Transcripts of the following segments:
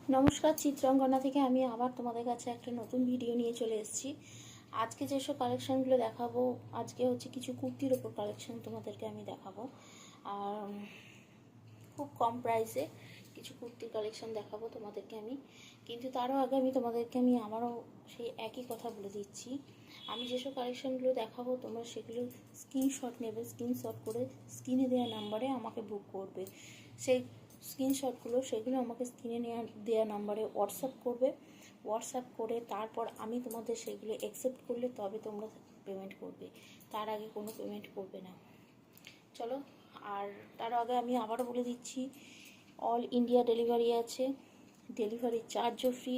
নমস্কার, চিত্রাঙ্গনা থেকে আমি আবার তোমাদের কাছে একটা নতুন ভিডিও নিয়ে চলে এসেছি। আজকে যেসব কালেকশানগুলো দেখাবো, আজকে হচ্ছে কিছু কুর্তির ওপর কালেকশান তোমাদেরকে আমি দেখাবো। আর খুব কম প্রাইসে কিছু কুর্তির কালেকশান দেখাবো তোমাদেরকে আমি। কিন্তু তারও আগে আমি আবারও সেই একই কথা বলে দিচ্ছি, আমি যেসব কালেকশানগুলো দেখাবো তোমরা সেগুলো স্ক্রিনশট নেবে, স্ক্রিনশট করে স্ক্রিনে দেওয়া নাম্বারে আমাকে বুক করবে। সেই স্ক্রিনশটগুলো সেগুলো আমাকে স্ক্রিনে দেওয়া নাম্বারে হোয়াটসঅ্যাপ করবে। হোয়াটসঅ্যাপ করে তারপর আমি তোমাদের সেগুলো অ্যাকসেপ্ট করলে তবে তোমরা পেমেন্ট করবে, তার আগে কোনো পেমেন্ট করবে না। চলো, আর তার আগে আমি আবারও বলে দিচ্ছি, অল ইন্ডিয়া ডেলিভারি আছে, ডেলিভারি চার্জও ফ্রি,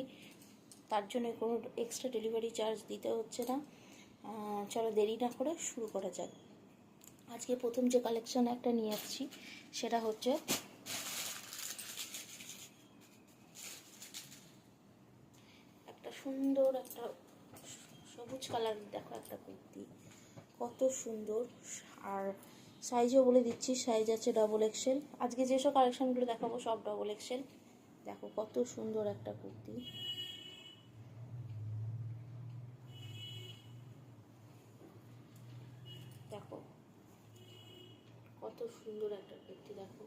তার জন্য কোনো এক্সট্রা ডেলিভারি চার্জ দিতে হচ্ছে না। চলো দেরি না করে শুরু করা যাক। আজকে প্রথম যে কালেকশন একটা নিয়ে আসছি সেটা হচ্ছে একটা সুন্দর একটা সবুজ কালারের, দেখো একটা কুর্তি, কত সুন্দর। আর সাইজও বলে দিচ্ছি, সাইজ আছে ডবল এক্সেল। আজকে যেসব কালেকশনগুলো দেখাবো সব ডবল এক্সেল। দেখো কত সুন্দর একটা কুর্তি, দেখো কত সুন্দর একটা কুর্তি। দেখো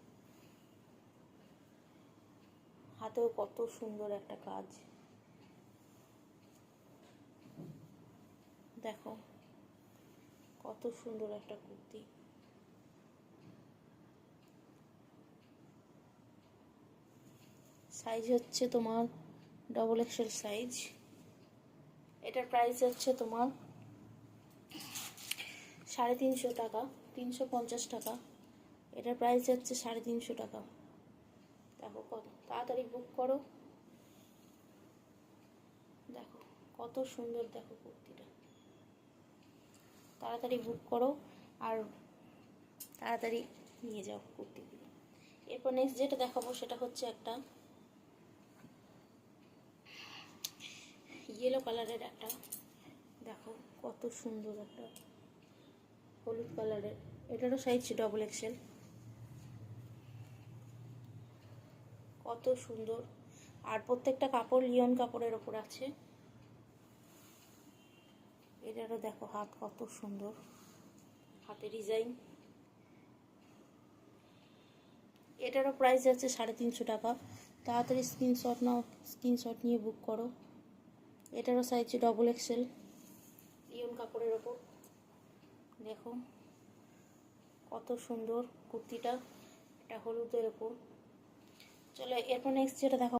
হাতেও কত সুন্দর একটা কাজ, দেখো কত সুন্দর একটা কুর্তি। সাইজ হচ্ছে তোমার ডবল এক্সেল সাইজ। এটার প্রাইস হচ্ছে তোমার 350 টাকা, 350 টাকা। এটার প্রাইস হচ্ছে 350 টাকা। দেখো কত তাড়াতাড়ি বুক করো, দেখো কত সুন্দর, দেখো কুর্তিটা, তাড়াতাড়ি বুক করো আর তাড়াতাড়ি নিয়ে যাও কুর্তিগুলো। এরপর নেক্সট যেটা দেখাবো সেটা হচ্ছে একটা ইয়েলো কালারের একটা, দেখো কত সুন্দর একটা হলুদ কালারের। এটারও সাইজ ডবল এক্সেল, কত সুন্দর। আর প্রত্যেকটা কাপড় লিওন কাপড়ের ওপর আছে। এটারও দেখো হাত কত সুন্দর, হাতে ডিজাইন। এটারও প্রাইস আছে 350 টাকা। তাড়াতাড়ি স্ক্রিনশট নাও, স্ক্রিনশট নিয়ে বুক করো। এটারও সাইজ ডবল এক্সেল, লিওন কাপড়ের ওপর। দেখো কত সুন্দর কুর্তিটা, এটা হলুদের ওপর। চলো এরপর নেক্সট যেটা দেখো